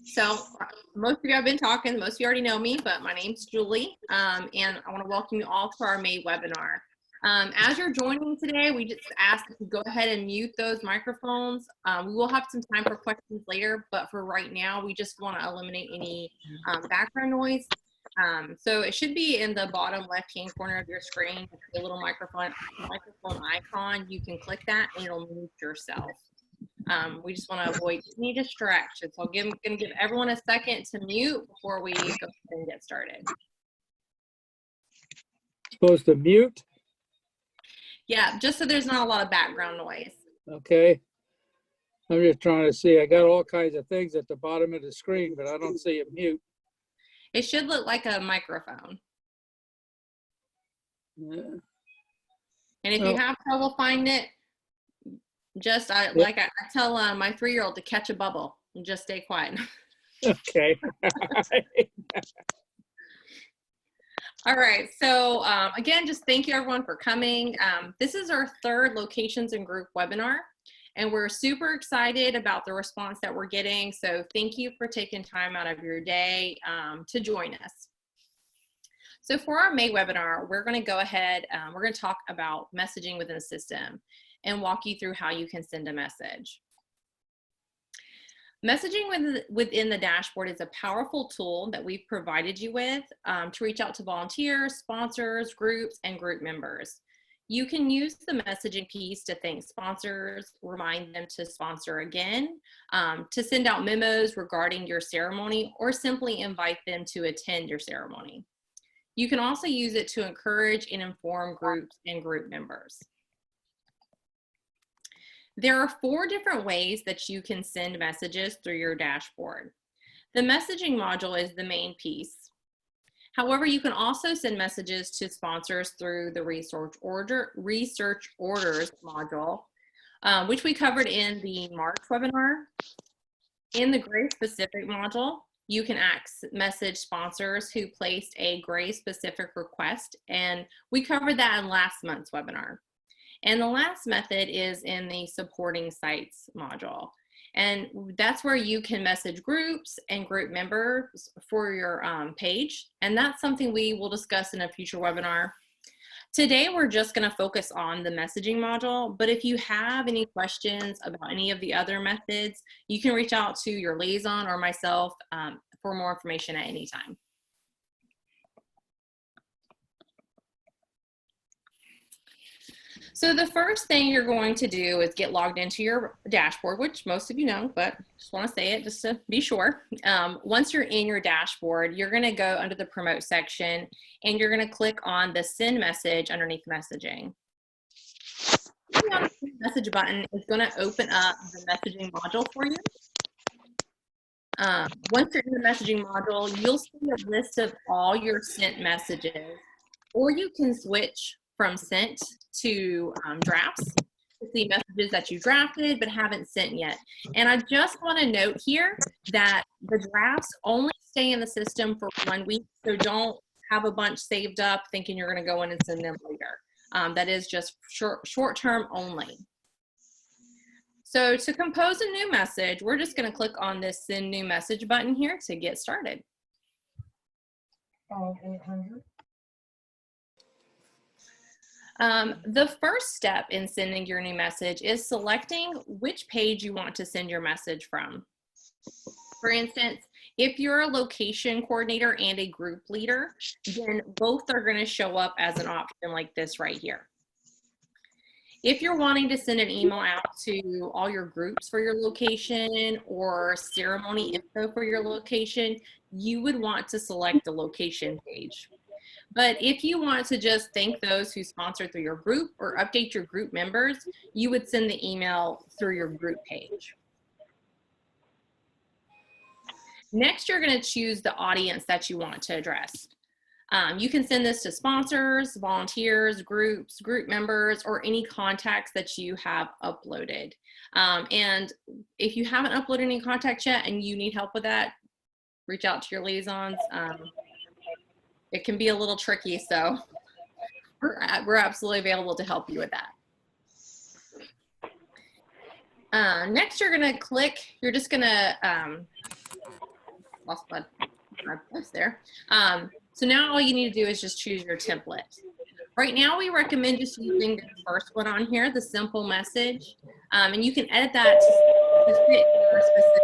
So most of you have been talking, most of you already know me, but my name's Julie, and I want to welcome you all to our May webinar. As you're joining today, we just ask that you go ahead and mute those microphones. We will have some time for questions later, but for right now, we just want to eliminate any background noise. So it should be in the bottom left-hand corner of your screen, a little microphone icon. You can click that and it'll mute yourself. We just want to avoid any distractions. So I'm going to give everyone a second to mute before we go ahead and get started. Supposed to mute? Yeah, just so there's not a lot of background noise. Okay. I'm just trying to see. I got all kinds of things at the bottom of the screen, but I don't see a mute. It should look like a microphone. Yeah. And if you have trouble finding it, just like I tell my 3-year-old to catch a bubble and just stay quiet. Okay. All right. So again, just thank you everyone for coming. This is our 3rd locations and group webinar, and we're super excited about the response that we're getting. So thank you for taking time out of your day to join us. So for our May webinar, we're going to go ahead, we're going to talk about messaging within the system and walk you through how you can send a message. Messaging within the dashboard is a powerful tool that we've provided you with to reach out to volunteers, sponsors, groups, and group members. You can use the messaging piece to thank sponsors, remind them to sponsor again, to send out memos regarding your ceremony, or simply invite them to attend your ceremony. You can also use it to encourage and inform groups and group members. There are 4 different ways that you can send messages through your dashboard. The messaging module is the main piece. However, you can also send messages to sponsors through the research orders module, which we covered in the March webinar. In the Gray specific module, you can message sponsors who placed a Gray specific request, and we covered that in last month's webinar. And the last method is in the supporting sites module. And that's where you can message groups and group members for your page. And that's something we will discuss in a future webinar. Today, we're just going to focus on the messaging module. But if you have any questions about any of the other methods, you can reach out to your liaison or myself for more information at any time. So the first thing you're going to do is get logged into your dashboard, which most of you know, but just want to say it just to be sure. Once you're in your dashboard, you're going to go under the promote section and you're going to click on the send message underneath messaging. The message button is going to open up the messaging module for you. Once you're in the messaging module, you'll see a list of all your sent messages, or you can switch from sent to drafts to see messages that you drafted but haven't sent yet. And I just want to note here that the drafts only stay in the system for 1 week, so don't have a bunch saved up thinking you're going to go in and send them later. That is just short term only. So to compose a new message, we're just going to click on this send new message button here to get started. 800. The first step in sending your new message is selecting which page you want to send your message from. For instance, if you're a location coordinator and a group leader, then both are going to show up as an option like this right here. If you're wanting to send an email out to all your groups for your location or ceremony info for your location, you would want to select the location page. But if you want to just thank those who sponsored through your group or update your group members, you would send the email through your group page. Next, you're going to choose the audience that you want to address. You can send this to sponsors, volunteers, groups, group members, or any contacts that you have uploaded. And if you haven't uploaded any contacts yet and you need help with that, reach out to your liaisons. It can be a little tricky, so we're absolutely available to help you with that. Next, you're gonna click, you're just gonna, lost my post there. So now all you need to do is just choose your template. Right now, we recommend just using the first one on here, the simple message. And you can edit that to fit your specific.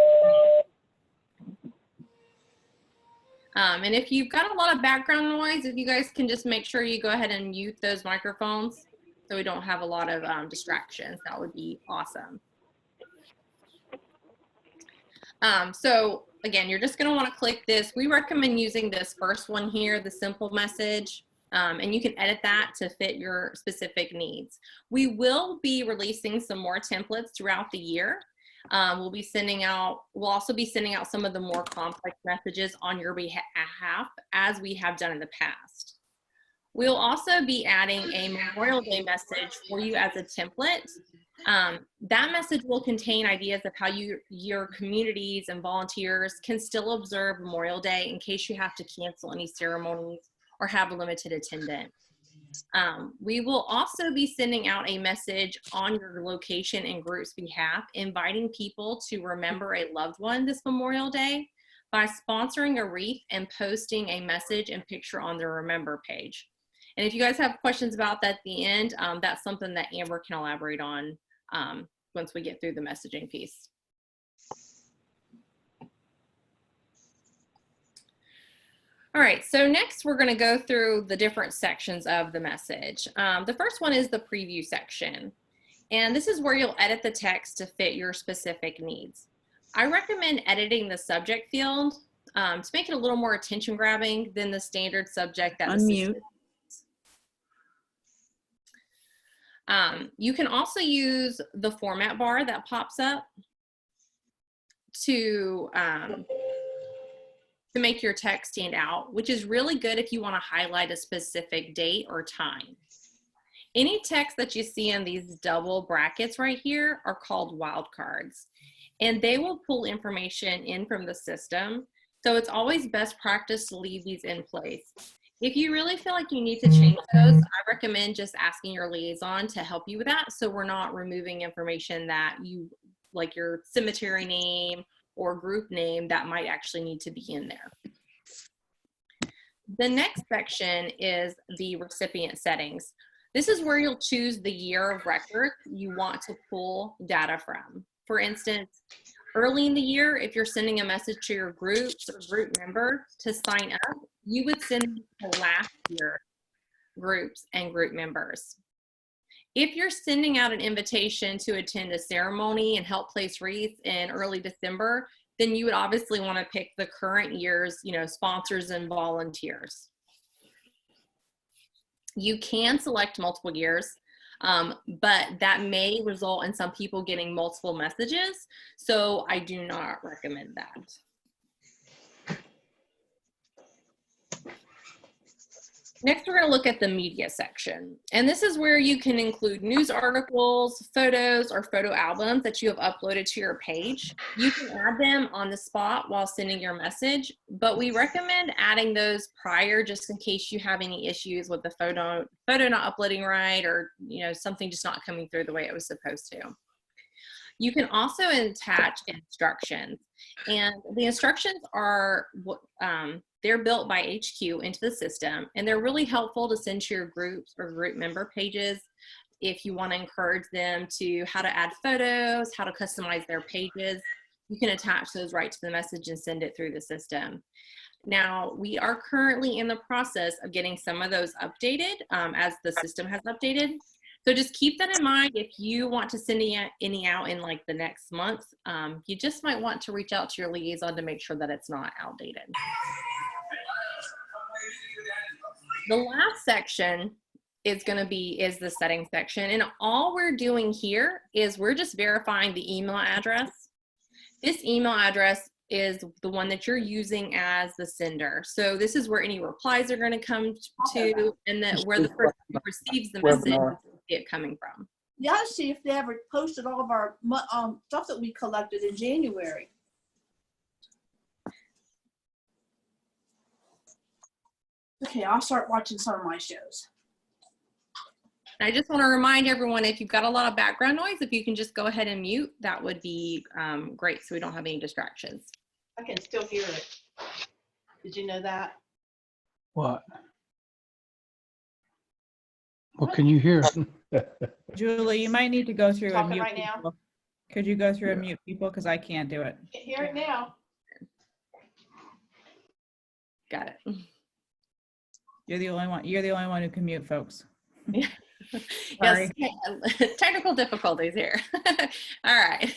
And if you've got a lot of background noise, if you guys can just make sure you go ahead and mute those microphones so we don't have a lot of distractions, that would be awesome. So again, you're just going to want to click this. We recommend using this first one here, the simple message, and you can edit that to fit your specific needs. We will be releasing some more templates throughout the year. We'll also be sending out some of the more complex messages on your behalf, as we have done in the past. We'll also be adding a Memorial Day message for you as a template. That message will contain ideas of how your communities and volunteers can still observe Memorial Day in case you have to cancel any ceremonies or have a limited attendance. We will also be sending out a message on your location and group's behalf, inviting people to remember a loved one this Memorial Day by sponsoring a wreath and posting a message and picture on their Remember page. And if you guys have questions about that at the end, that's something that Amber can elaborate on once we get through the messaging piece. All right, so next we're going to go through the different sections of the message. The first one is the preview section. And this is where you'll edit the text to fit your specific needs. I recommend editing the subject field to make it a little more attention grabbing than the standard subject that Unmute. You can also use the format bar that pops up to make your text stand out, which is really good if you want to highlight a specific date or time. Any text that you see in these double brackets right here are called wildcards, and they will pull information in from the system. So it's always best practice to leave these in place. If you really feel like you need to change those, I recommend just asking your liaison to help you with that, so we're not removing information that you, like your cemetery name or group name, that might actually need to be in there. The next section is the recipient settings. This is where you'll choose the year of record you want to pull data from. For instance, early in the year, if you're sending a message to your groups or group members to sign up, you would send them to last year groups and group members. If you're sending out an invitation to attend a ceremony and help place wreaths in early December, then you would obviously want to pick the current year's, sponsors and volunteers. You can select multiple years, but that may result in some people getting multiple messages, so I do not recommend that. Next, we're going to look at the media section. And this is where you can include news articles, photos, or photo albums that you have uploaded to your page. You can add them on the spot while sending your message, but we recommend adding those prior just in case you have any issues with the photo not uploading right, or something just not coming through the way it was supposed to. You can also attach instructions, and the instructions are they're built by HQ into the system, and they're really helpful to send to your groups or group member pages if you want to encourage them to how to add photos, how to customize their pages. You can attach those right to the message and send it through the system. Now, we are currently in the process of getting some of those updated as the system has updated. So just keep that in mind. If you want to send any out in like the next month, you just might want to reach out to your liaison to make sure that it's not outdated. The last section is the settings section. And all we're doing here is we're just verifying the email address. This email address is the one that you're using as the sender. So this is where any replies are going to come to, and then where the person who receives the message is coming from. Yeah, I'll see if they ever posted all of our stuff that we collected in January. Okay, I'll start watching some of my shows. I just want to remind everyone, if you've got a lot of background noise, if you can just go ahead and mute, that would be great, so we don't have any distractions. I can still hear it. Did you know that? What? What can you hear? Julie, you might need to go through and Talking mute right now? people. Could you go through and Yeah. mute people? Because I can't do it. Can't hear it now. Got it. You're the only one. You're the only one who can mute folks. Yes, Sorry. technical difficulties here. All right.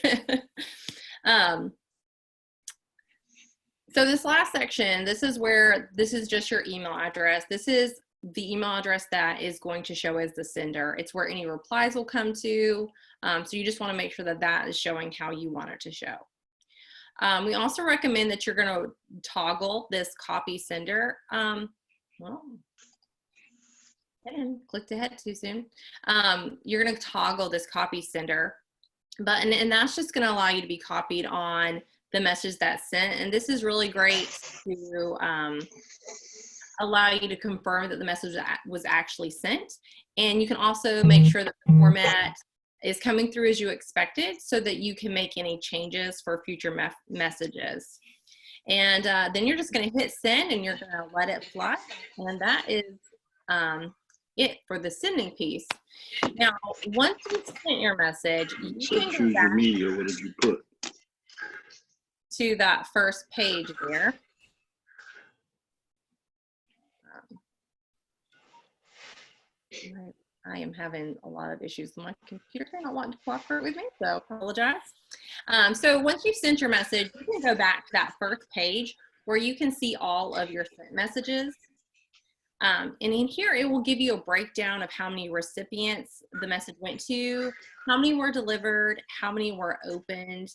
So this last section, this is just your email address. This is the email address that is going to show as the sender. It's where any replies will come to. So you just want to make sure that that is showing how you want it to show. We also recommend that you're going to toggle this copy sender. Well, and clicked ahead too soon. You're going to toggle this copy sender button, and that's just going to allow you to be copied on the message that's sent. And this is really great to allow you to confirm that the message was actually sent. And you can also make sure that the format is coming through as you expected, so that you can make any changes for future messages. And then you're just going to hit send, and you're going to let it fly. And that is it for the sending piece. Now, once you sent your message, you So can go choose your back media. What did you put? to that first page there. I am having a lot of issues with my computer not wanting to cooperate with me, so I apologize. So once you've sent your message, you can go back to that first page where you can see all of your sent messages. And in here, it will give you a breakdown of how many recipients the message went to, how many were delivered, how many were opened.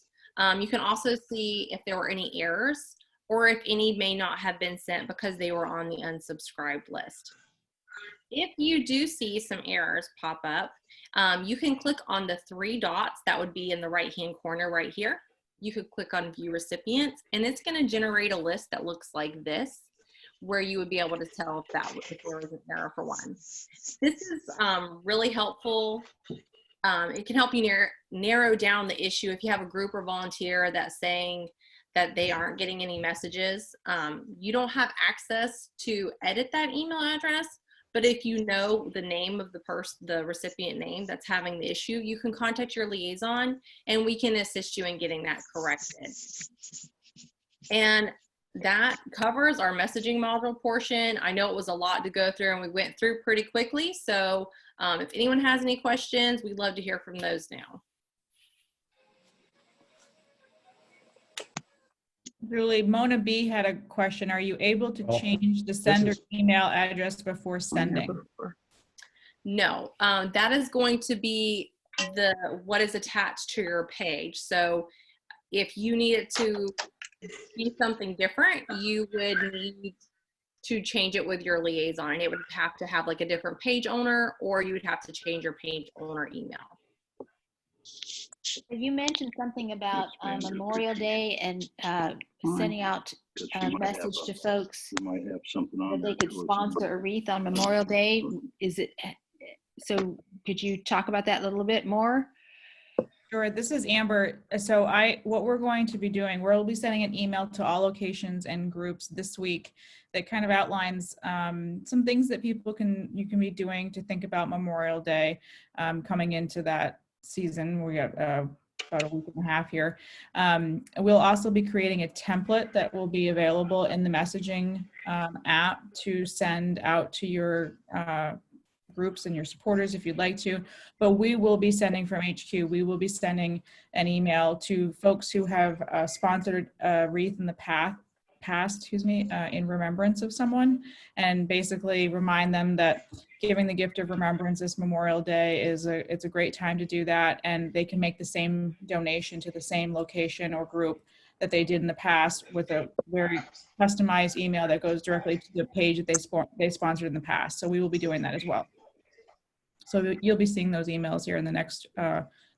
You can also see if there were any errors, or if any may not have been sent because they were on the unsubscribed list. If you do see some errors pop up, you can click on the 3 dots that would be in the right-hand corner right here. You could click on View Recipients, and it's going to generate a list that looks like this, where you would be able to tell if there was an error for one. This is really helpful. It can help you narrow down the issue. If you have a group or volunteer that's saying that they aren't getting any messages, you don't have access to edit that email address. But if you know the name of the recipient name that's having the issue, you can contact your liaison, and we can assist you in getting that corrected. And that covers our messaging module portion. I know it was a lot to go through, and we went through pretty quickly. So if anyone has any questions, we'd love to hear from those now. Julie, Mona B had a question. Are you able to change the sender email address before sending? No, that is going to be what is attached to your page. So if you needed to be something different, you would need to change it with your liaison. It would have to have like a different page owner, or you would have to change your page owner email. You mentioned something about Memorial Day and sending out a message to folks You might have something on that they there could towards sponsor a wreath on Memorial Day. Is it so? Could you talk about that a little bit more? Sure. This is Amber. So what we're going to be doing, we'll be sending an email to all locations and groups this week that kind of outlines some things that you can be doing to think about Memorial Day coming into that season. We got about a week and a half here. We'll also be creating a template that will be available in the messaging app to send out to your groups and your supporters if you'd like to, but we will be sending from HQ. We will be sending an email to folks who have sponsored a wreath in the past, in remembrance of someone, and basically remind them that giving the gift of remembrance this Memorial Day it's a great time to do that, and they can make the same donation to the same location or group that they did in the past with a very customized email that goes directly to the page that they sponsored in the past. So we will be doing that as well. So you'll be seeing those emails here in the next,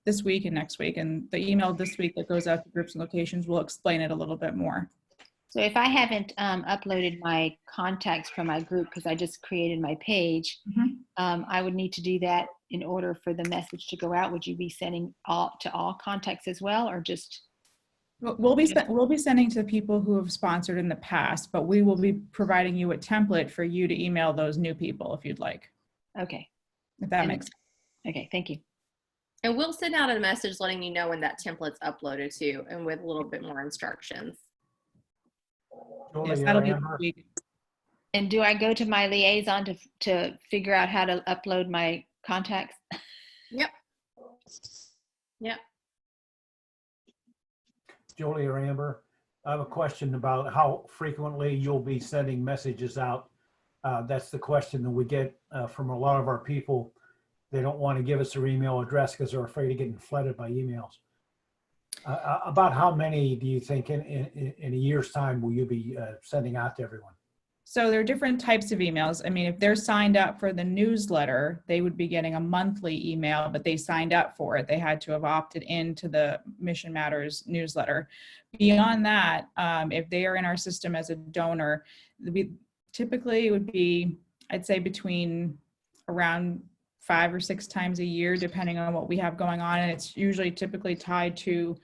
this week and next week. And the email this week that goes out to groups and locations will explain it a little bit more. So if I haven't uploaded my contacts from my group because I just created my page, I would need to do that in order for the message to go out, would you be sending to all contacts as well, or just? We'll be sending to people who have sponsored in the past, but we will be providing you a template for you to email those new people if you'd like. Okay. If that And- makes sense. Okay, thank you. And we'll send out a message letting you know when that template's uploaded too, and with a little bit more instructions. Julie Yes, or that'll be Amber? this week. And do I go to my liaison to figure out how to upload my contacts? Yep. Yep. Julie or Amber, I have a question about how frequently you'll be sending messages out. That's the question that we get from a lot of our people. They don't want to give us their email address because they're afraid of getting flooded by emails. About how many do you think in a year's time will you be sending out to everyone? So there are different types of emails. I mean, if they're signed up for the newsletter, they would be getting a monthly email, but they signed up for it. They had to have opted into the Mission Matters newsletter. Beyond that, if they are in our system as a donor, typically it would be, I'd say, between around 5 or 6 times a year, depending on what we have going on. And it's usually typically tied to,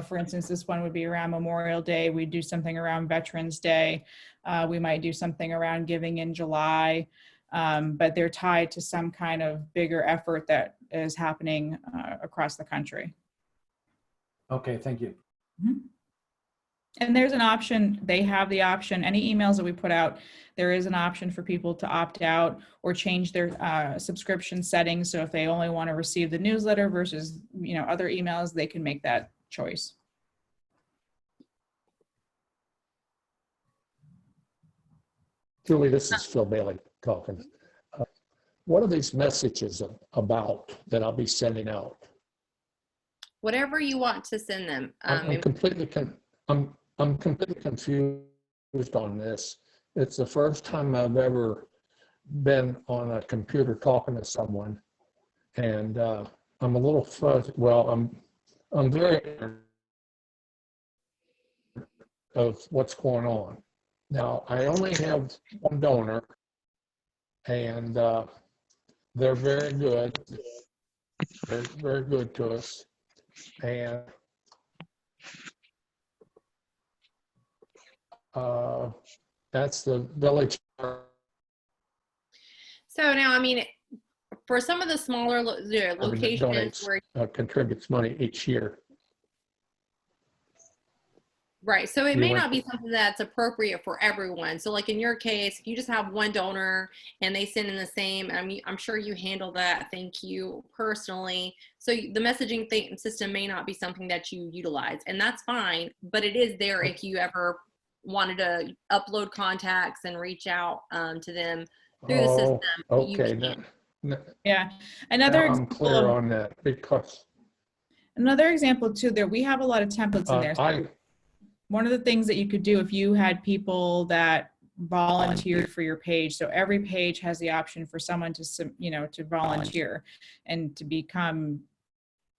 for instance, this one would be around Memorial Day. We do something around Veterans Day. We might do something around giving in July, but they're tied to some kind of bigger effort that is happening across the country. Okay, thank you. Mm-hmm. And there's an option, they have the option, any emails that we put out, there is an option for people to opt out or change their subscription settings. So if they only want to receive the newsletter versus, other emails, they can make that choice. Julie, this is Phil Bailey talking. What are these messages about that I'll be sending out? Whatever you want to send them. I'm completely confused on this. It's the first time I've ever been on a computer talking to someone, and I'm a little fuzzy. Well, I'm very of what's going on. Now, I only have one donor, and they're very good. They're very good to us, and that's the village. So now, for some of the smaller locations donates, where contributes money each year. right, so it You may went- not be something that's appropriate for everyone. So like in your case, if you just have one donor and they send in the same, I'm sure you handle that, thank you, personally. So the messaging system may not be something that you utilize, and that's fine, but it is there if you ever wanted to upload contacts and reach out to them through the system. Okay. You can. Yeah. Now I'm clear on that, because another example too, there we have a lot of templates in there. So one of the things that you could do if you had people that volunteered for your page, so every page has the option for someone to, to volunteer and to become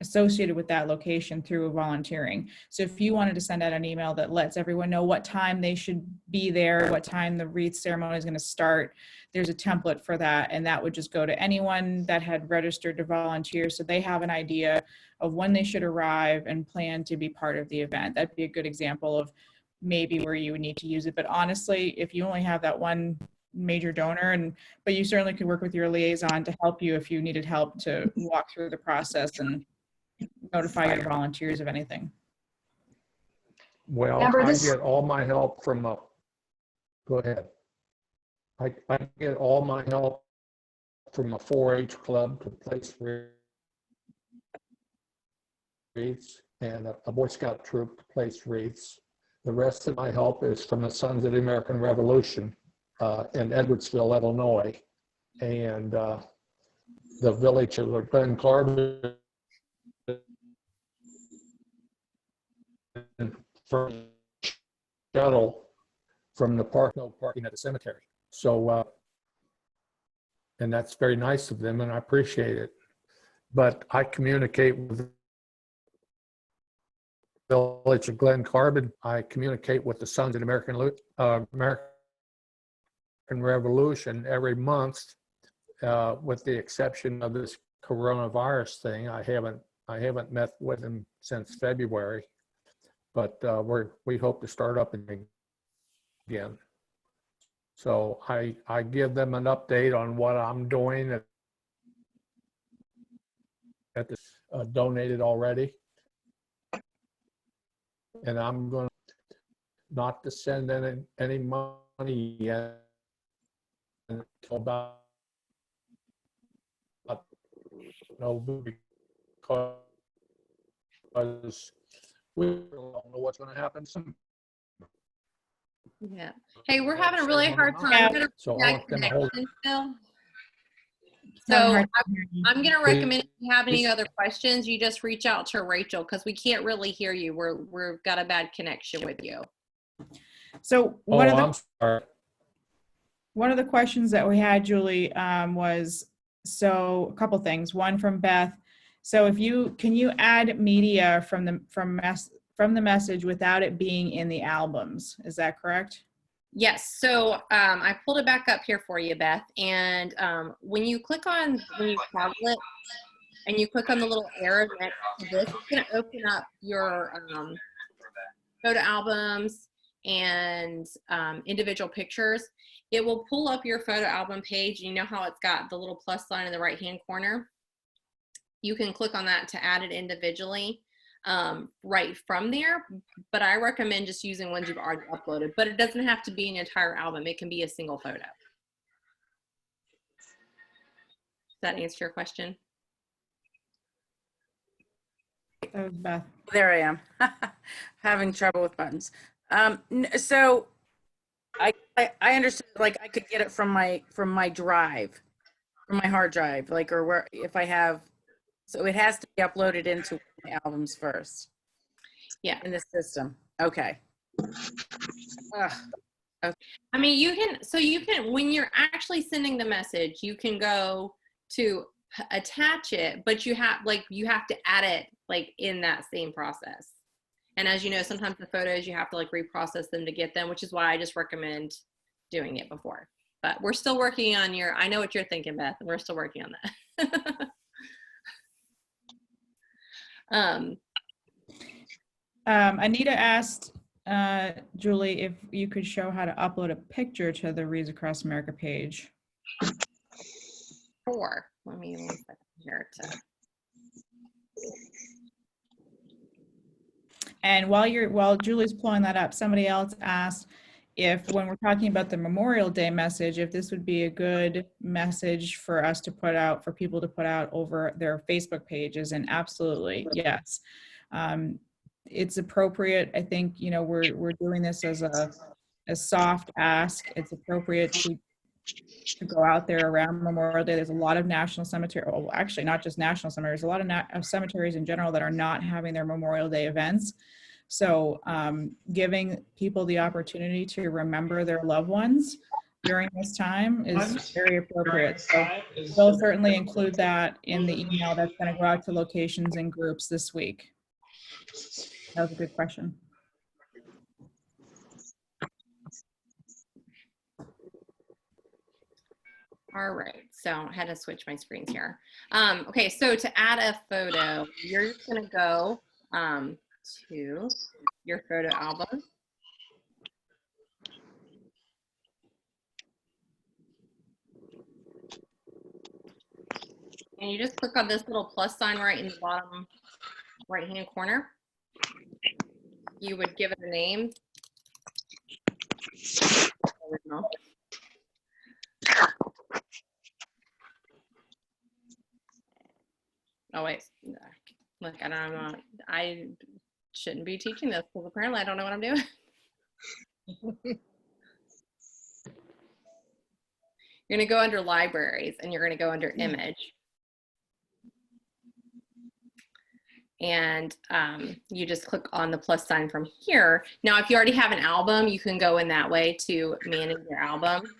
associated with that location through volunteering. So if you wanted to send out an email that lets everyone know what time they should be there, what time the wreath ceremony is going to start, there's a template for that. And that would just go to anyone that had registered to volunteer. So they have an idea of when they should arrive and plan to be part of the event. That'd be a good example of maybe where you would need to use it. But honestly, if you only have that one major donor, but you certainly could work with your liaison to help you if you needed help to walk through the process and notify your volunteers of anything. well, Amber, I this- get all my help from go ahead. I get all my help from a 4-H club to place wreaths and a Boy Scout troop to place wreaths. The rest of my help is from the Sons of the American Revolution in Edwardsville, Illinois, and the village of Glen Carbon for shuttle from the parking at the cemetery. So, and that's very nice of them, and I appreciate it. But I communicate with the village of Glen Carbon. I communicate with the Sons of the American Revolution every month, with the exception of this coronavirus thing. I haven't met with him since February, but we hope to start up again. So I give them an update on what I'm doing at this donated already. And I'm going not to send any money yet until about because we don't know what's going to happen. Yeah. Hey, we're having a really hard time. Yeah. I'm gonna So I that want them to hold. connection still. Having a So hard time hearing you. I'm gonna recommend if you have any Please. other questions, you just reach out to Rachel because we can't really hear you. We've got a bad connection with you. So Oh, I'm sorry. one of the questions that we had, Julie, was, so a couple things. One from Beth. So can you add media from the message without it being in the albums? Is that correct? Yes. So I pulled it back up here for you, Beth. And when you toggle it and you click on the little arrow next to this, it's going to open up your photo albums and individual pictures. It will pull up your photo album page. You know how it's got the little plus sign in the right hand corner? You can click on that to add it individually right from there, but I recommend just using ones you've already uploaded. But it doesn't have to be an entire album. It can be a single photo. Does that answer your question? That was Beth. There I am. Having trouble with buttons. So I understood, like I could get it from my drive, from my hard drive, like, or where, if I have, so it has to be uploaded into my albums first. Yeah. In the system. Okay. Ugh. I mean, you can, when you're actually sending the message, you can go to attach it, but you have to add it like in that same process. And as you know, sometimes the photos, you have to like reprocess them to get them, which is why I just recommend doing it before. But we're still working on I know what you're thinking, Beth, and we're still working on that. Anita asked Julie if you could show how to upload a picture to the Wreaths Across America page. Sure. Let me 1 second here to. And while Julie's pulling that up, somebody else asked if, when we're talking about the Memorial Day message, if this would be a good message for us to put out, for people to put out over their Facebook pages. And absolutely, yes. It's appropriate. I think, we're doing this as a soft ask. It's appropriate to go out there around Memorial Day. There's a lot of national cemeteries, well, actually not just national cemeteries, a lot of cemeteries in general that are not having their Memorial Day events. So giving people the opportunity to remember their loved ones during this time is very appropriate. So we'll certainly include that in the email that's going to go out to locations and groups this week. That was a good question. All right, so I had to switch my screens here. Okay, so to add a photo, you're just gonna go to your photo album. And you just click on this little plus sign right in the bottom right-hand corner. You would give it a name. Original. Oh wait, look, I don't know. I shouldn't be teaching this because apparently I don't know what I'm doing. You're gonna go under libraries and you're gonna go under image. And you just click on the plus sign from here. Now, if you already have an album, you can go in that way to manage your album.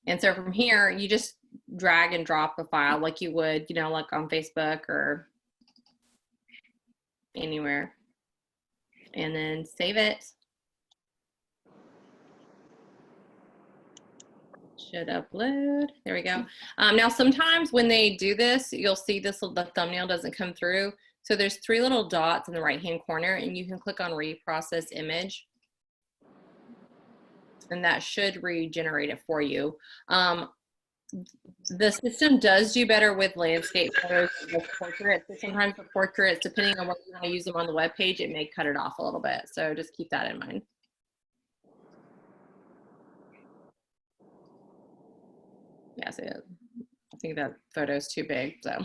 And so from here, you just drag and drop a file like you would, like on Facebook or anywhere. And then save it. should upload. There we go. Now, sometimes when they do this, you'll see the thumbnail doesn't come through. So there's 3 little dots in the right-hand corner, and you can click on reprocess image. And that should regenerate it for you. The system does do better with landscape photos than with portraits. So sometimes the portraits, depending on what you want to use them on the web page, it may cut it off a little bit. So just keep that in mind. Yeah, so I think that photo's too big. So,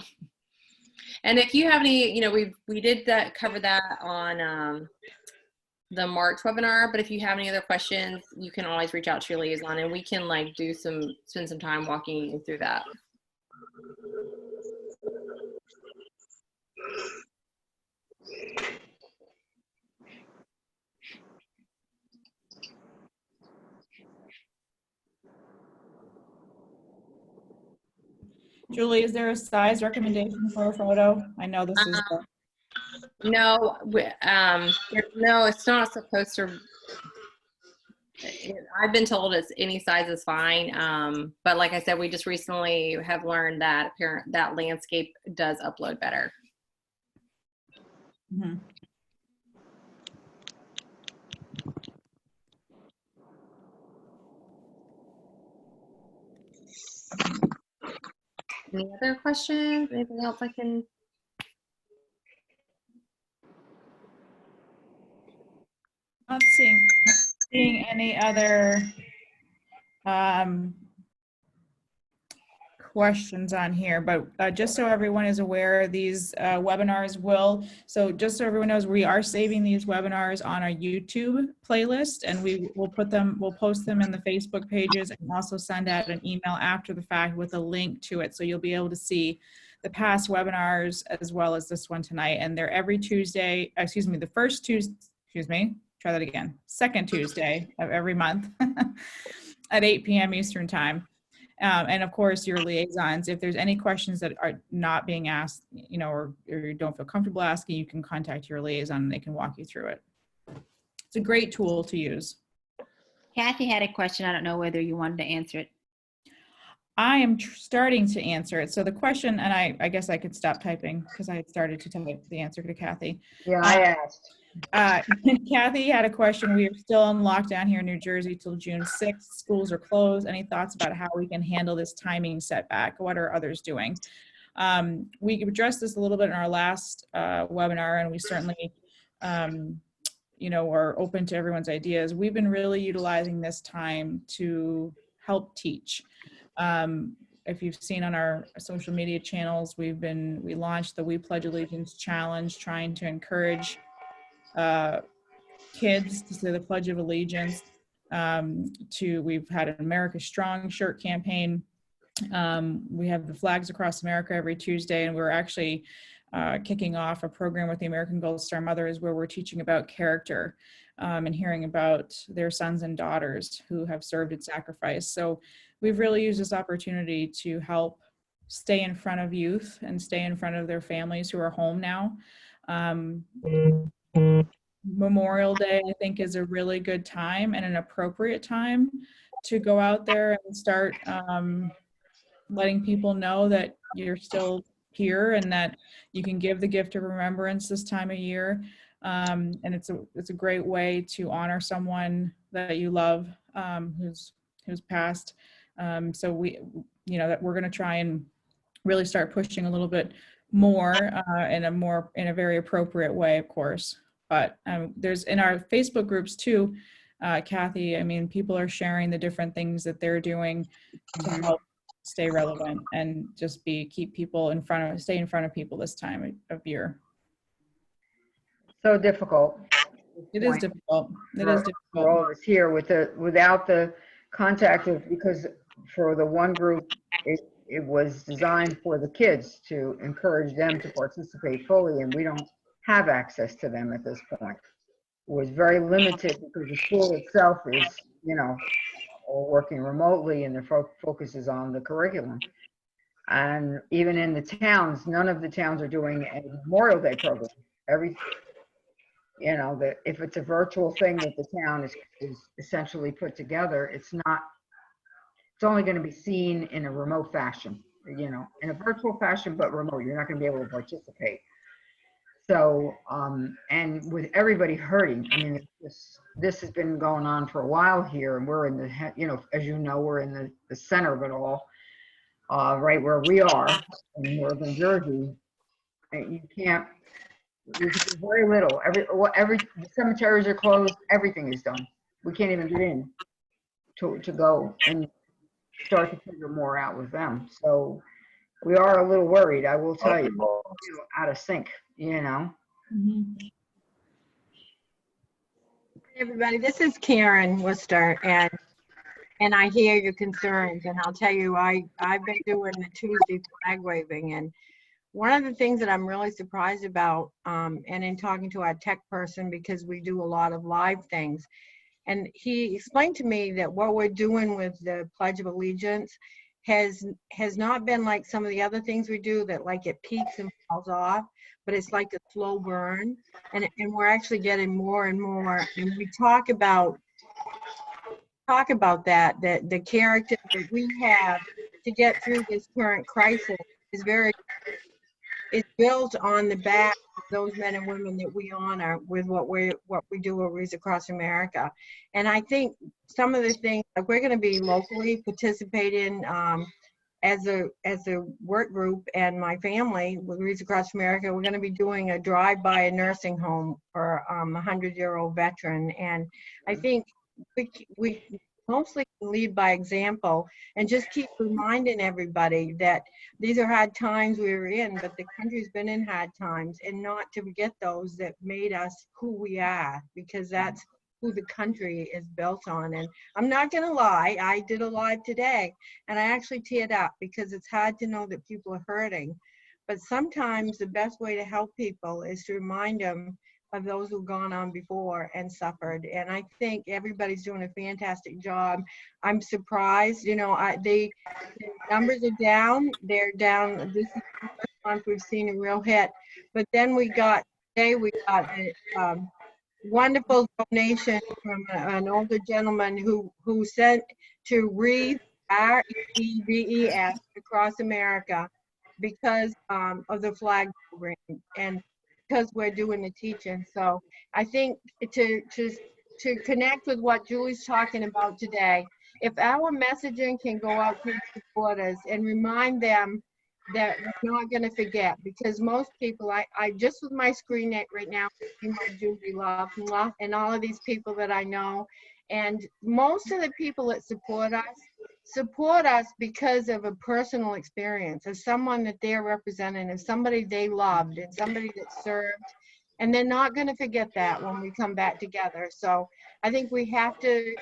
and if you have any, you know, we did cover that on the March webinar, but if you have any other questions, you can always reach out to your liaison and we can like spend some time walking you through that. Julie, is there a size recommendation for a photo? I know this is. No, no, it's not supposed to. I've been told it's any size is fine. But like I said, we just recently have learned that that landscape does upload better. Mm-hmm. Any other questions? Anything else I can? Not seeing any other questions on here, but just so everyone is aware, these webinars just so everyone knows, we are saving these webinars on our YouTube playlist, and we'll post them in the Facebook pages and also send out an email after the fact with a link to it. So you'll be able to see the past webinars as well as this one tonight. And they're every Tuesday, second Tuesday of every month at 8 p.m. Eastern time. And of course, your liaisons, if there's any questions that are not being asked, you know, or you don't feel comfortable asking, you can contact your liaison and they can walk you through it. It's a great tool to use. Kathy had a question. I don't know whether you wanted to answer it. I am starting to answer it. So the question, and I guess I could stop typing because I had started to type the answer to Kathy. Yeah, I asked. Kathy had a question. We are still on lockdown here in New Jersey till June 6th. Schools are closed. Any thoughts about how we can handle this timing setback? What are others doing? We addressed this a little bit in our last webinar, and we certainly, you know, are open to everyone's ideas. We've been really utilizing this time to help teach. If you've seen on our social media channels, we launched the We Pledge Allegiance Challenge, trying to encourage kids to say the Pledge of Allegiance. We've had an America Strong shirt campaign. We have the Flags Across America every Tuesday, and we're actually kicking off a program with the American Gold Star Mothers where we're teaching about character and hearing about their sons and daughters who have served and sacrificed. So we've really used this opportunity to help stay in front of youth and stay in front of their families who are home now. Memorial Day, I think, is a really good time and an appropriate time to go out there and start letting people know that you're still here and that you can give the gift of remembrance this time of year. And it's a great way to honor someone that you love who's passed. So that we're going to try and really start pushing a little bit more in a very appropriate way, of course. But there's in our Facebook groups too, Kathy, I mean, people are sharing the different things that they're doing to help stay relevant and just stay in front of people this time of year. So difficult. It is difficult. It is difficult. For all of us here without the contact of, because for the one group, it was designed for the kids to encourage them to participate fully, and we don't have access to them at this point. It was very limited because the school itself is, all working remotely, and their focus is on the curriculum. And even in the towns, none of the towns are doing a Memorial Day program. If it's a virtual thing that the town is essentially put together, it's not it's only going to be seen in a remote fashion, you know, in a virtual fashion, but remote. You're not going to be able to participate. So, and with everybody hurting, I mean, this has been going on for a while here, and we're in the, you know, as you know, we're in the center of it all, right where we are in northern Jersey. And you can do very little. The cemeteries are closed. Everything is done. We can't even get in to go and start to figure more out with them. So we are a little worried, I will tell you, out of sync, you know. Mhm. Everybody, this is Karen Worcester, and I hear your concerns, and I'll tell you, I've been doing the Tuesday flag waving, and one of the things that I'm really surprised about, and in talking to our tech person, because we do a lot of live things, and he explained to me that what we're doing with the Pledge of Allegiance has not been like some of the other things we do, that like it peaks and falls off, but it's like a slow burn, and we're actually getting more and more. And we talk about that the character that we have to get through this current crisis is built on the back of those men and women that we honor with what we do at Wreaths Across America. And I think some of the things, like, we're going to be locally participating as a work group, and my family with Wreaths Across America, we're going to be doing a drive by a nursing home for a 100-year-old veteran. And I think we mostly lead by example, and just keep reminding everybody that these are hard times we were in, but the country's been in hard times, and not to forget those that made us who we are, because that's who the country is built on. And I'm not gonna lie, I did a live today, and I actually teared up, because it's hard to know that people are hurting. But sometimes the best way to help people is to remind them of those who've gone on before and suffered. And I think everybody's doing a fantastic job. I'm surprised, you know, the numbers are down. They're down. This is the first month we've seen a real hit. But then today we got a wonderful donation from an older gentleman who sent to Wreaths, REEVES, Across America, because of the flag program, and because we're doing the teaching. So I think to connect with what Julie's talking about today, if our messaging can go out to the supporters and remind them that we're not going to forget, because most people, I just with my screen right now, my Judy love and all of these people that I know, and most of the people that support us because of a personal experience, as someone that they're representing, as somebody they loved, and somebody that served, and they're not going to forget that when we come back together. So I think we have to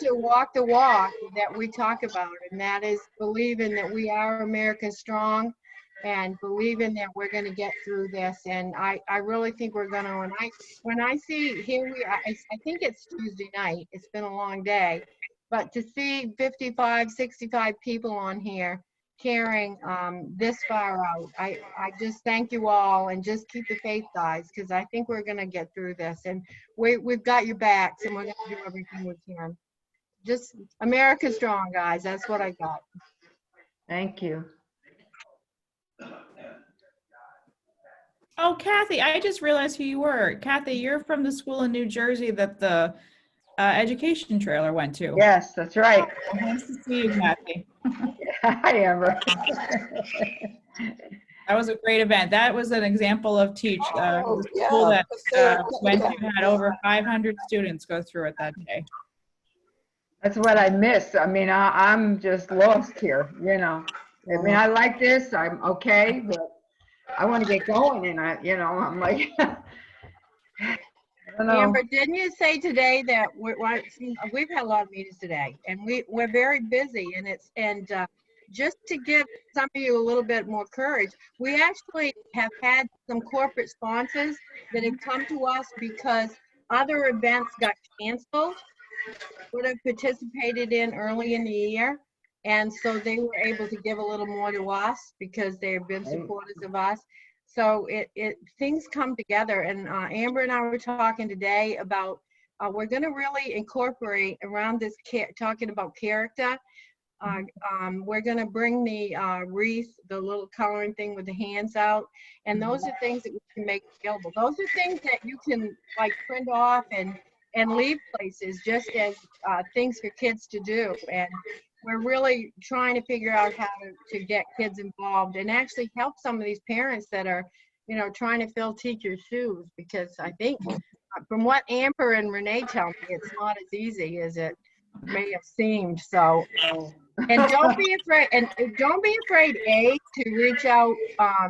walk the walk that we talk about, and that is believing that we are American strong, and believing that we're going to get through this. And I really think we're going to. And when I see here I think it's Tuesday night. It's been a long day. But to see 55, 65 people on here caring this far out, I just thank you all, and just keep the faith, guys, because I think we're going to get through this. And we've got your backs, and we're going to do everything we can. Just America strong, guys. That's what I got. Thank you. Oh, Kathy, I just realized who you were. Kathy, you're from the school in New Jersey that the education trailer went to. Yes, that's right. Nice to see you, Kathy. Hi, Amber. That was a great event. That was an example of Teach. Oh, The school yeah. that went to had over 500 students go through it that day. That's what I miss. I mean, I'm just lost here, you know. I mean, I like this, I'm okay, but I want to get going, and I'm like, I don't know. Amber, didn't you say today that we've had a lot of meetings today, and we're very busy, and just to give some of you a little bit more courage, we actually have had some corporate sponsors that have come to us because other events got canceled, would have participated in early in the year, and so they were able to give a little more to us because they have been supporters of us. So things come together, and Amber and I were talking today about we're going to really incorporate around this talking about character. We're going to bring the wreath, the little coloring thing with the hands out. And those are things that we can make available. Those are things that you can like print off and leave places just as things for kids to do. And we're really trying to figure out how to get kids involved and actually help some of these parents that are, you know, trying to fill teachers' shoes, because I think from what Amber and Renee tell me, it's not as easy as it may have seemed. So, and don't be afraid, to reach out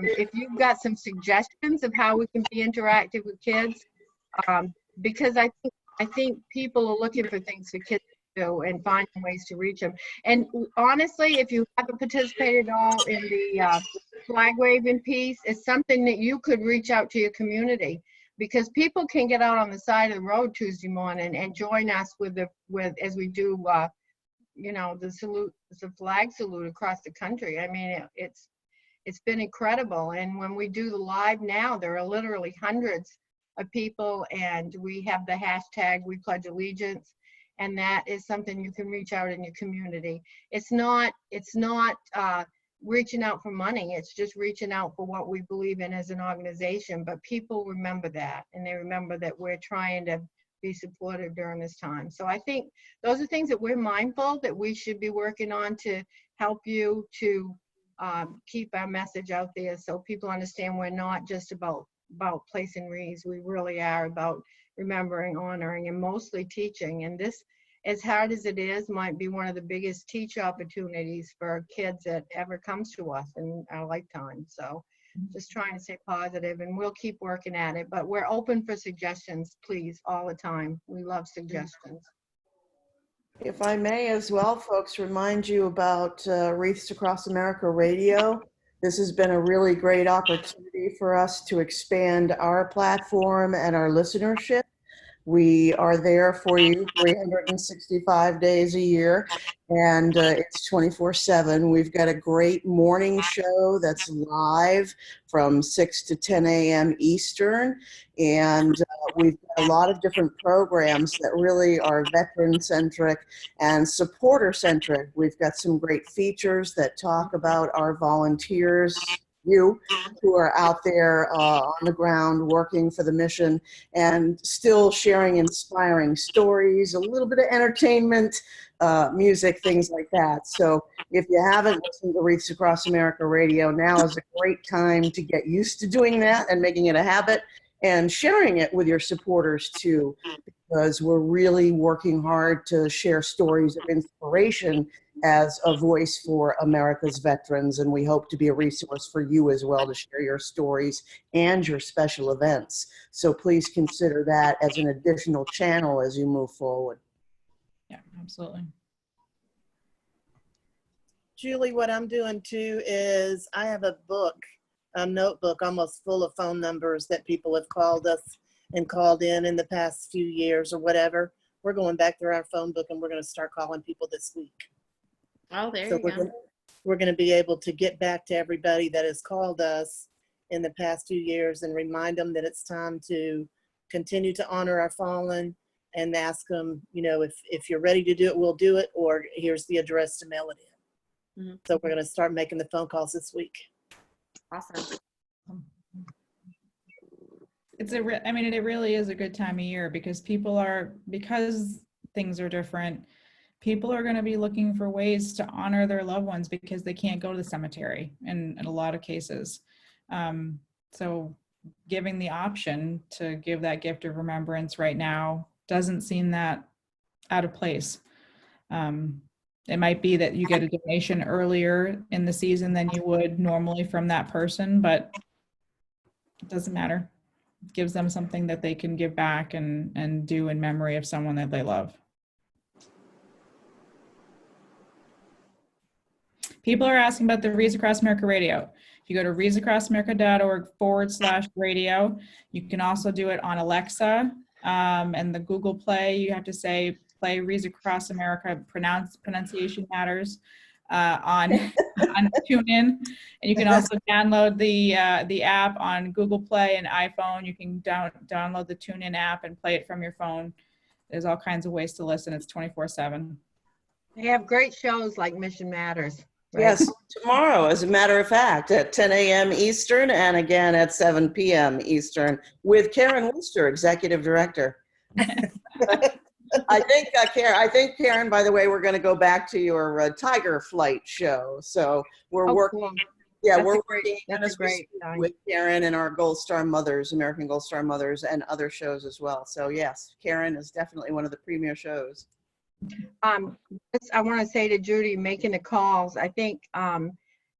if you've got some suggestions of how we can be interactive with kids, because I think people are looking for things for kids to do and finding ways to reach them. And honestly, if you haven't participated at all in the flag waving piece, it's something that you could reach out to your community, because people can get out on the side of the road Tuesday morning and join us with as we do you know, the flag salute across the country. I mean, it's been incredible. And when we do the live now, there are literally hundreds of people, and we have the hashtag We Pledge Allegiance, and that is something you can reach out in your community. It's not reaching out for money. It's just reaching out for what we believe in as an organization. But people remember that, and they remember that we're trying to be supportive during this time. So I think those are things that we're mindful that we should be working on to help you to keep our message out there, so people understand we're not just about placing wreaths. We really are about remembering, honoring, and mostly teaching. And this, as hard as it is, might be one of the biggest teach opportunities for kids that ever comes to us in our lifetime. So just trying to stay positive, and we'll keep working at it. But we're open for suggestions, please, all the time. We love suggestions. If I may as well, folks, remind you about Wreaths Across America Radio. This has been a really great opportunity for us to expand our platform and our listenership. We are there for you 365 days a year, and it's 24/7. We've got a great morning show that's live from 6 to 10 a.m. Eastern, and we've got a lot of different programs that really are veteran-centric and supporter-centric. We've got some great features that talk about our volunteers, you who are out there on the ground working for the mission and still sharing inspiring stories, a little bit of entertainment, music, things like that. So if you haven't listened to Wreaths Across America Radio, now is a great time to get used to doing that and making it a habit and sharing it with your supporters too, because we're really working hard to share stories of inspiration as a voice for America's veterans, and we hope to be a resource for you as well to share your stories and your special events. So please consider that as an additional channel as you move forward. Yeah, absolutely. Julie, what I'm doing too is I have a book, a notebook almost full of phone numbers that people have called us and called in the past few years or whatever. We're going back through our phone book, and we're going to start calling people this week. Oh, there So you go. we're going to be able to get back to everybody that has called us in the past few years and remind them that it's time to continue to honor our fallen, and ask them, you know, if you're ready to do it, we'll do it, or here's the address to mail it in. Mm-hmm. So we're going to start making the phone calls this week. Awesome. I mean, it really is a good time of year, because because things are different, people are going to be looking for ways to honor their loved ones because they can't go to the cemetery in a lot of cases. So giving the option to give that gift of remembrance right now doesn't seem that out of place. It might be that you get a donation earlier in the season than you would normally from that person, but it doesn't matter. It gives them something that they can give back and do in memory of someone that they love. People are asking about the Wreaths Across America Radio. If you go to wreathsacrossamerica.org/radio, you can also do it on Alexa and the Google Play. You have to say, play Wreaths Across America, pronunciation matters, on TuneIn. And you can also download the app on Google Play and iPhone. You can download the TuneIn app and play it from your phone. There's all kinds of ways to listen. It's 24/7. They have great shows like Mission Matters. Right? Yes, tomorrow, as a matter of fact, at 10 a.m. Eastern and again at 7 p.m. Eastern with Karen Worcester, Executive Director. I think Karen, by the way, we're going to go back to your Tiger Flight show. So we're working. Cool. Yeah, That's we're a great- working that's a as we great speak time. with Karen and our Gold Star Mothers, American Gold Star Mothers, and other shows as well. So yes, Karen is definitely one of the premier shows. I want to say to Judy, making the calls, I think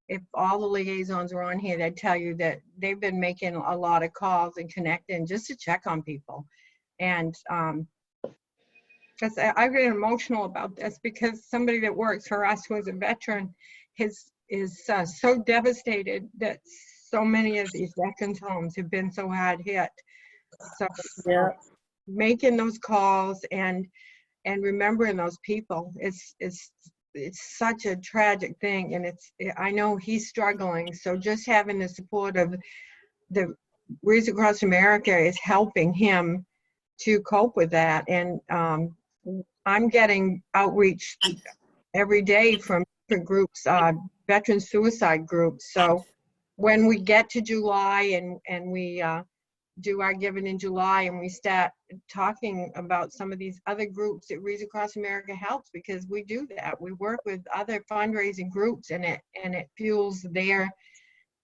if all the liaisons were on here, they'd tell you that they've been making a lot of calls and connecting just to check on people. And because I get emotional about this, because somebody that works for us who is a veteran is so devastated that so many of these veterans homes have been so hard hit. So Yeah. making those calls and remembering those people is such a tragic thing, and I know he's struggling. So just having the support of the Wreaths Across America is helping him to cope with that. And I'm getting outreach every day from different groups, veteran suicide groups. So when we get to July and we do our giving in July and we start talking about some of these other groups that Wreaths Across America helps, because we do that. We work with other fundraising groups, and it fuels their,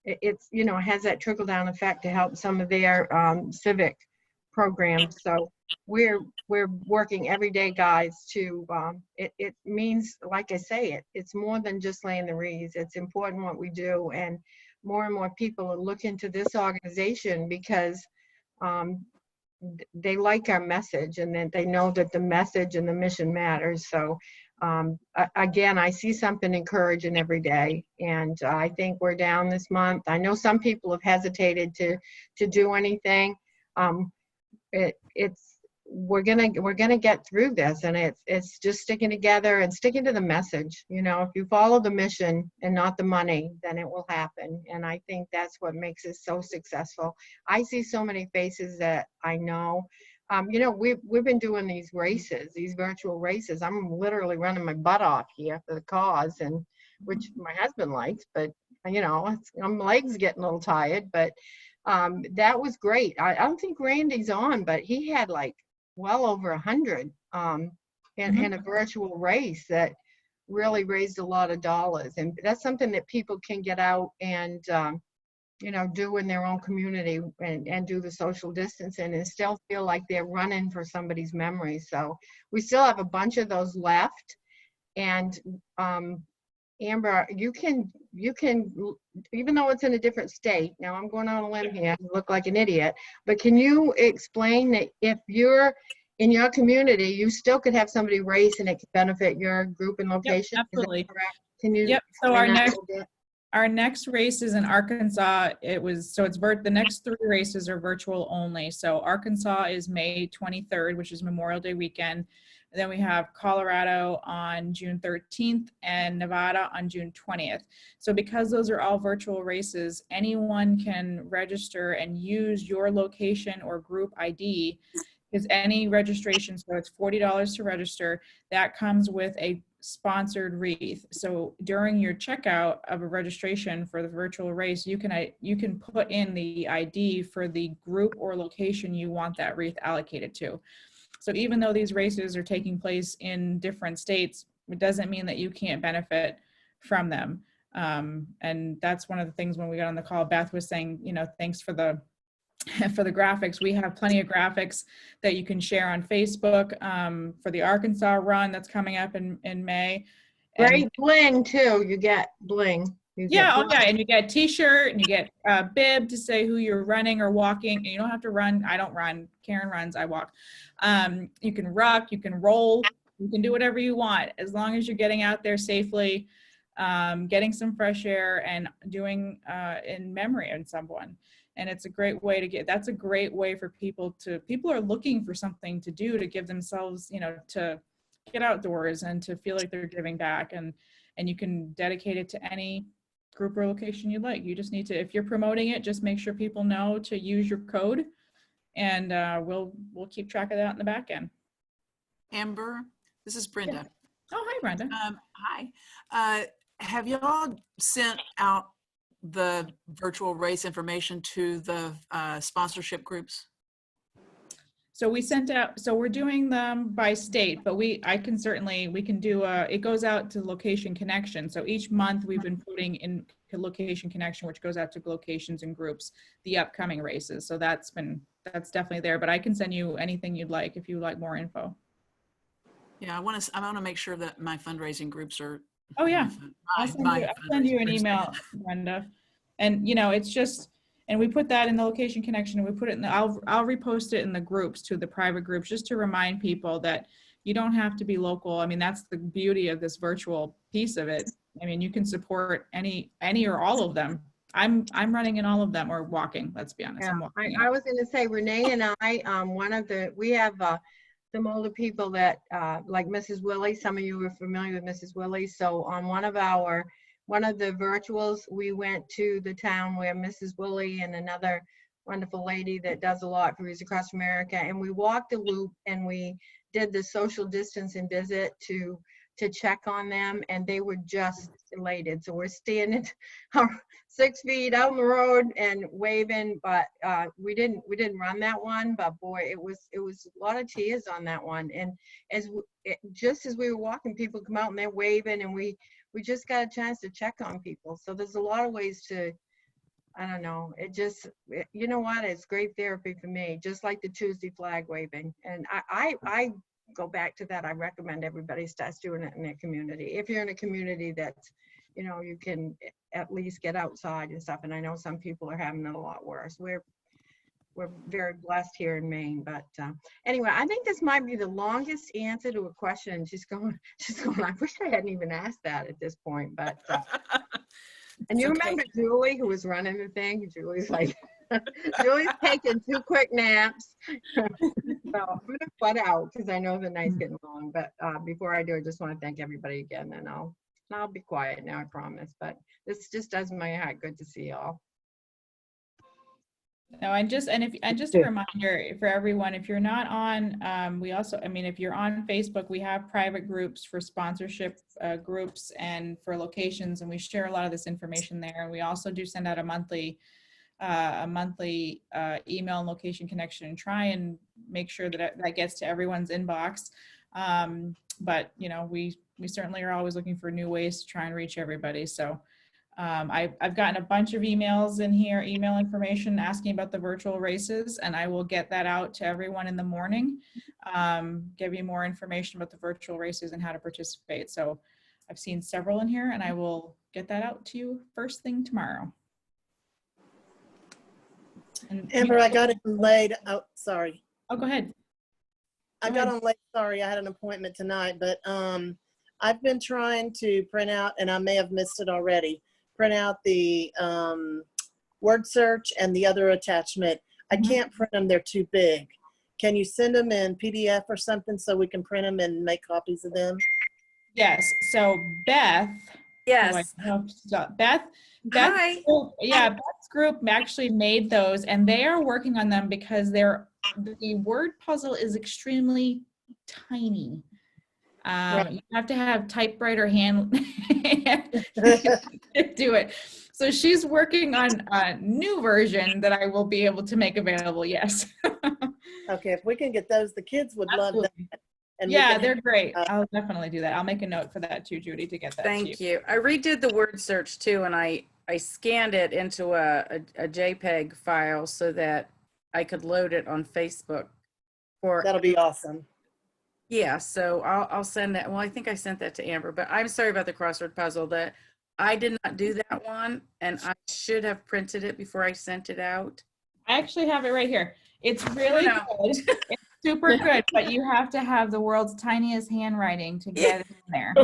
it's, you know, has that trickle down effect to help some of their civic programs. So we're working every day, guys, to it means, like I say, it's more than just laying the wreaths. It's important what we do, and more people are looking to this organization because they like our message, and then they know that the message and the mission matters. So again, I see something encouraging every day, and I think we're down this month. I know some people have hesitated to do anything. We're gonna get through this, and it's just sticking together and sticking to the message. You know, if you follow the mission and not the money, then it will happen. And I think that's what makes it so successful. I see so many faces that I know. You know, we've been doing these races, these virtual races. I'm literally running my butt off here for the cause, and which my husband likes, but you know, my legs getting a little tired, but that was great. I don't think Randy's on, but he had like well over 100 in a virtual race that really raised a lot of dollars. And that's something that people can get out and you know, do in their own community and do the social distancing and still feel like they're running for somebody's memory. So we still have a bunch of those left. And Amber, you can, even though it's in a different state, now I'm going on a limb here, I look like an idiot, but can you explain that if you're in your community, you still could have somebody race and it could benefit your group and location? Yep, absolutely. Can you? Yep. So explain our next race is in Arkansas. The next 3 races are virtual only. So Arkansas is May 23rd, which is Memorial Day weekend. And then we have Colorado on June 13th and Nevada on June 20th. So because those are all virtual races, anyone can register and use your location or group ID, because any registration, so it's $40 to register, that comes with a sponsored wreath. So during your checkout of a registration for the virtual race, you can put in the ID for the group or location you want that wreath allocated to. So even though these races are taking place in different states, it doesn't mean that you can't benefit from them. And that's one of the things when we got on the call, Beth was saying, you know, thanks for the graphics. We have plenty of graphics that you can share on Facebook for the Arkansas run that's coming up in May. Great bling too. You get bling. Yeah, and you get a t-shirt and you get a bib to say who you're running or walking. And you don't have to run. I don't run. Karen runs, I walk. You can ruck, you can roll, you can do whatever you want, as long as you're getting out there safely, getting some fresh air and doing in memory of someone. And it's a great way to that's a great way for people are looking for something to do to give themselves, you know, to get outdoors and to feel like they're giving back. And you can dedicate it to any group or location you like. You just need to, if you're promoting it, just make sure people know to use your code, and we'll keep track of that in the back end. Amber, this is Brenda. Oh, hi, Brenda. Hi. Have y'all sent out the virtual race information to the sponsorship groups? So we sent out, so we're doing them by state, but we can do it goes out to Location Connection. So each month we've been putting in Location Connection, which goes out to locations and groups, the upcoming races. So that's definitely there, but I can send you anything you'd like if you like more info. Yeah, I want to make sure that my fundraising groups are. Oh yeah, I'll send you an email, Brenda. And it's just, and we put that in the Location Connection, and we put it in the, I'll repost it in the groups, to the private groups, just to remind people that you don't have to be local. I mean, that's the beauty of this virtual piece of it. I mean, you can support any or all of them. I'm running in all of them, or walking, let's be honest. Yeah, I was going to say, Renee and I, we have some older people that, like Mrs. Willie, some of you are familiar with Mrs. Willie. So on one of the virtuals, we went to the town where Mrs. Willie and another wonderful lady that does a lot for Wreaths Across America, and we walked the loop, and we did the social distancing visit to check on them, and they were just elated. So we're standing 6 feet out on the road and waving, but we didn't run that one, but boy, it was a lot of tears on that one. And just as we were walking, people come out and they're waving, and we just got a chance to check on people. So there's a lot of ways to, I don't know, you know what, it's great therapy for me, just like the Tuesday flag waving. And I go back to that. I recommend everybody starts doing it in their community. If you're in a community that's, you can at least get outside and stuff. And I know some people are having it a lot worse. We're very blessed here in Maine, but anyway, I think this might be the longest answer to a question. She's going, I wish I hadn't even asked that at this point, but and you remember Julie, who was running the thing? Julie's like, Julie's taking 2 quick naps. So I'm going to butt out because I know the night's getting long. But before I do, I just want to thank everybody again, and I'll be quiet now, I promise. But this just does my heart good to see y'all. No, and just a reminder for everyone, if you're not on, we also, if you're on Facebook, we have private groups for sponsorship groups and for locations, and we share a lot of this information there. And we also do send out a monthly email and Location Connection, and try and make sure that that gets to everyone's inbox. But we certainly are always looking for new ways to try and reach everybody. So I've gotten a bunch of emails in here, email information asking about the virtual races, and I will get that out to everyone in the morning, give you more information about the virtual races and how to participate. So I've seen several in here, and I will get that out to you first thing tomorrow. And Amber, I got it late. Oh, sorry. Oh, go ahead. I got on late. Sorry, I had an appointment tonight, but I've been trying to print out, and I may have missed it already, print out the word search and the other attachment. I can't print them, they're too big. Can you send them in PDF or something so we can print them and make copies of them? Yes. So Beth. Yes. Beth. Hi. Yeah, Beth's group actually made those, and they are working on them because the word puzzle is extremely tiny. You have to have typewriter hand to do it. So she's working on a new version that I will be able to make available. Yes. Okay, if we can get those, the kids would love that. And yeah, they're great. I'll definitely do that. I'll make a note for that too, Judy, to get that. Thank you. I redid the word search too, and I scanned it into a JPEG file so that I could load it on Facebook. That'll be awesome. Yeah, so I'll send that. Well, I think I sent that to Amber, but I'm sorry about the crossword puzzle. That I did not do that one, and I should have printed it before I sent it out. I actually have it right here. It's really good. It's super good, but you have to have the world's tiniest handwriting to get it in there.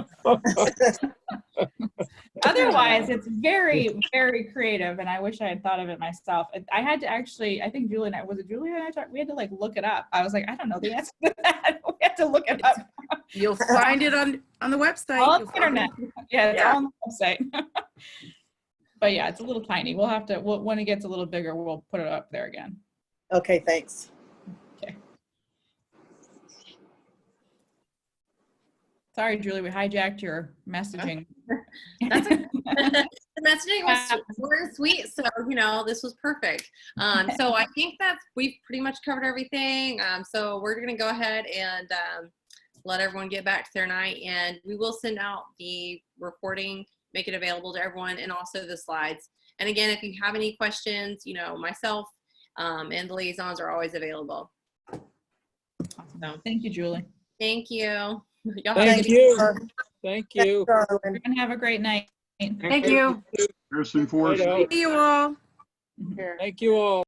Otherwise, it's very, very creative, and I wish I had thought of it myself. I had to actually, I think Julie and I, was it Julie and I talked? We had to like look it up. I was like, I don't know the answer to that. We had to look it up. You'll find it on the website. All on the internet. Yeah, it's all on the website. But yeah, it's a little tiny. We'll have to, when it gets a little bigger, we'll put it up there again. Okay, thanks. Okay. Sorry, Julie, we hijacked your messaging. That's okay. The messaging was short and sweet, so this was perfect. So I think that we've pretty much covered everything. So we're gonna go ahead and let everyone get back to their night, and we will send out the recording, make it available to everyone, and also the slides. And again, if you have any questions, myself and the liaisons are always available. Awesome. So, thank you, Julie. Thank you. Thank you. Thank you. We're gonna have a great night. Thank you. Harrison Forest. See you all. Thank you all.